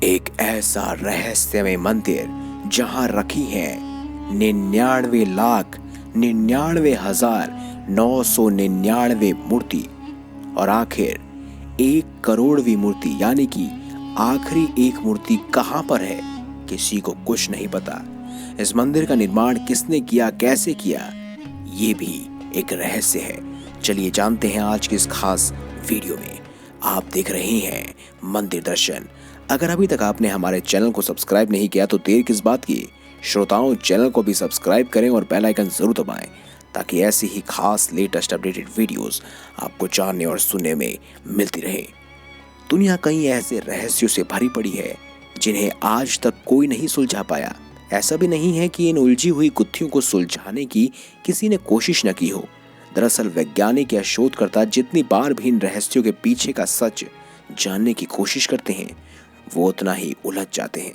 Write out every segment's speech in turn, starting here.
एक ऐसा रहस्यमय मंदिर जहां रखी है 99,99,999 मूर्ति और आखिर 1 करोड़वीं मूर्ति यानी कि आखिरी एक मूर्ति कहां पर है, किसी को कुछ नहीं पता। इस मंदिर का निर्माण किसने किया, कैसे किया, ये भी एक रहस्य है। चलिए जानते हैं आज की इस खास वीडियो में। आप देख रहे हैं मंदिर दर्शन। अगर अभी तक आपने हमारे चैनल को सब्सक्राइब नहीं किया तो देर किस बात की। श्रोताओं, चैनल को भी सब्सक्राइब करें और बेल आइकन जरूर दबाएं ताकि ऐसी ही खास लेटेस्ट अपडेटेड वीडियोस आपको जानने और सुनने में मिलती रहे। दुनिया कई ऐसे रहस्यों से भरी पड़ी है जिन्हें आज तक कोई नहीं सुलझा पाया। ऐसा भी नहीं है कि इन उलझी हुई गुत्थियों को सुलझाने की किसी ने कोशिश न की हो। दरअसल वैज्ञानिक या शोधकर्ता जितनी बार भी इन रहस्यों के पीछे का सच जानने की कोशिश करते हैं, वो उतना ही उलझ जाते हैं।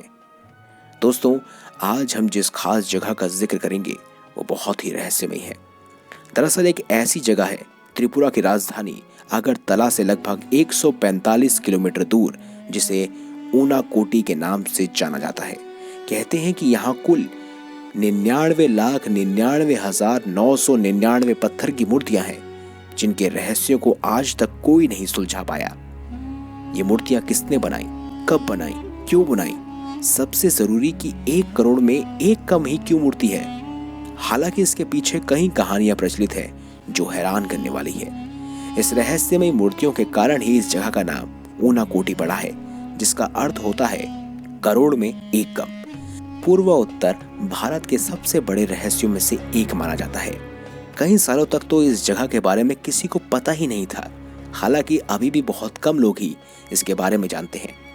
दोस्तों, आज हम जिस खास जगह का जिक्र करेंगे वो बहुत ही रहस्यमय है। दरअसल एक ऐसी जगह है त्रिपुरा की राजधानी अगरतला से लगभग 145 किलोमीटर दूर, जिसे ऊनाकोटी के नाम से जाना जाता है। कहते हैं कि यहाँ कुल 99,99,999 पत्थर की मूर्तियां हैं जिनके रहस्यों को आज तक कोई नहीं सुलझा पाया। ये मूर्तियां किसने बनाई, कब बनाई, क्यों बनाई, सबसे जरूरी कि 1 करोड़ में एक कम ही क्यों मूर्ति है। हालांकि इसके पीछे कई कहानियां प्रचलित है जो हैरान करने वाली है। इस रहस्यमय मूर्तियों के कारण ही इस जगह का नाम ऊनाकोटी पड़ा है, जिसका अर्थ होता है करोड़ में एक कम। पूर्व उत्तर भारत के सबसे बड़े रहस्यों में से एक माना जाता है। कई सालों तक तो इस जगह के बारे में किसी को पता ही नहीं था। हालांकि अभी भी बहुत कम लोग ही इसके बारे में जानते हैं।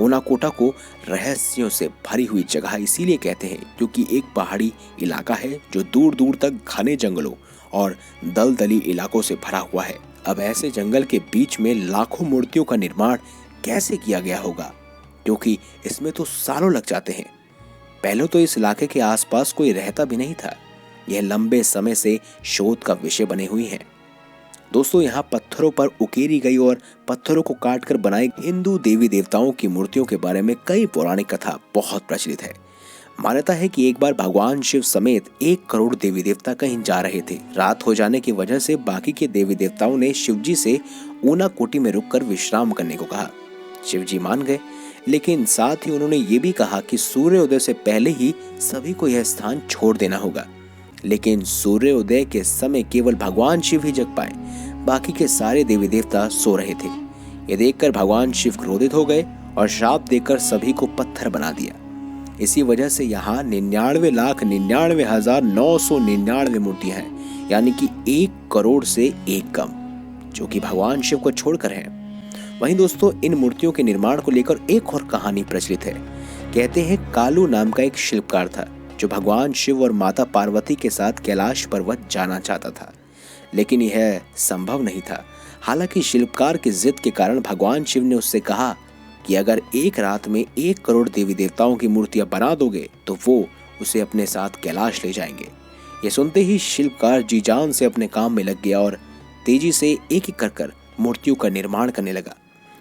ऊनाकोटा को रहस्यों से भरी हुई जगह इसीलिए कहते हैं क्योंकि एक पहाड़ी इलाका है जो दूर दूर तक घने जंगलों और दलदली इलाकों से भरा हुआ है। अब ऐसे जंगल के बीच में लाखों मूर्तियों का निर्माण कैसे किया गया होगा, क्योंकि इसमें तो सालों लग जाते हैं। पहले तो इस इलाके के आसपास कोई रहता भी नहीं था। यह लंबे समय से शोध का विषय बने हुई है। दोस्तों, यहाँ पत्थरों पर उकेरी गई और पत्थरों को काटकर बनाए हिंदू देवी देवताओं की मूर्तियों के बारे में कई पौराणिक कथा बहुत प्रचलित है। मान्यता है कि एक बार भगवान शिव समेत 1 करोड़ देवी देवता कहीं जा रहे थे। रात हो जाने की वजह से बाकी के देवी देवताओं ने शिवजी से ऊनाकोटी में रुककर विश्राम करने को कहा। शिवजी मान गए, लेकिन साथ ही उन्होंने ये भी कहा कि सूर्योदय से पहले ही सभी को यह स्थान छोड़ देना होगा। लेकिन सूर्योदय के समय केवल भगवान शिव ही जग पाए, बाकी के सारे देवी देवता सो रहे थे। ये देखकर भगवान शिव क्रोधित हो गए और श्राप देकर सभी को पत्थर बना दिया। इसी वजह से यहाँ 99,99,999 मूर्तियां हैं, यानी कि 1 करोड़ से एक कम, जो कि भगवान शिव को छोड़कर हैं। वहीं दोस्तों, इन मूर्तियों के निर्माण को लेकर एक और कहानी प्रचलित है। कहते हैं कालू नाम का एक शिल्पकार था जो भगवान शिव और माता पार्वती के साथ कैलाश पर्वत जाना चाहता था, लेकिन यह संभव नहीं था। हालांकि शिल्पकार की जिद के कारण भगवान शिव ने उससे कहा कि अगर एक रात में 1 करोड़ देवी देवताओं की मूर्तियां बना दोगे तो वो उसे अपने साथ कैलाश ले जाएंगे। ये सुनते ही शिल्पकार जी जान से अपने काम में लग गया और तेजी से एक एक कर मूर्तियों का निर्माण करने लगा।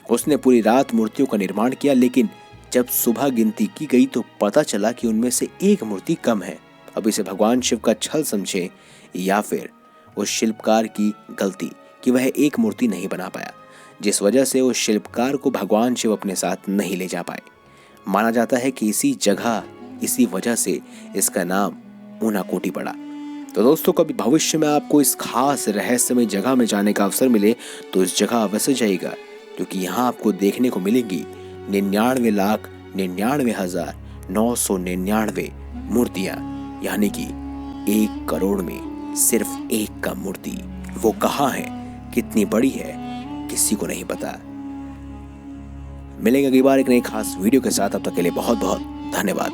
उसने पूरी रात मूर्तियों का निर्माण किया, लेकिन जब सुबह गिनती की गई तो पता चला कि उनमें से एक मूर्ति कम है। अब इसे भगवान शिव का छल समझे या फिर उस शिल्पकार की गलती कि वह एक मूर्ति नहीं बना पाया, जिस वजह से उस शिल्पकार को भगवान शिव अपने साथ नहीं ले जा पाए। माना जाता है कि इसी वजह से इसका नाम ऊनाकोटी पड़ा। तो दोस्तों, कभी भविष्य में आपको इस खास रहस्यमय जगह में जाने का अवसर मिले तो इस जगह अवश्य जाइएगा, क्योंकि यहाँ आपको देखने को मिलेंगी 99,99,999 मूर्तियां, यानी कि 1 करोड़ में सिर्फ एक कम मूर्ति। वो कहाँ है, कितनी बड़ी है, किसी को नहीं पता। मिलेंगे अगली बार एक नई खास वीडियो के साथ। अब तक के लिए बहुत बहुत धन्यवाद।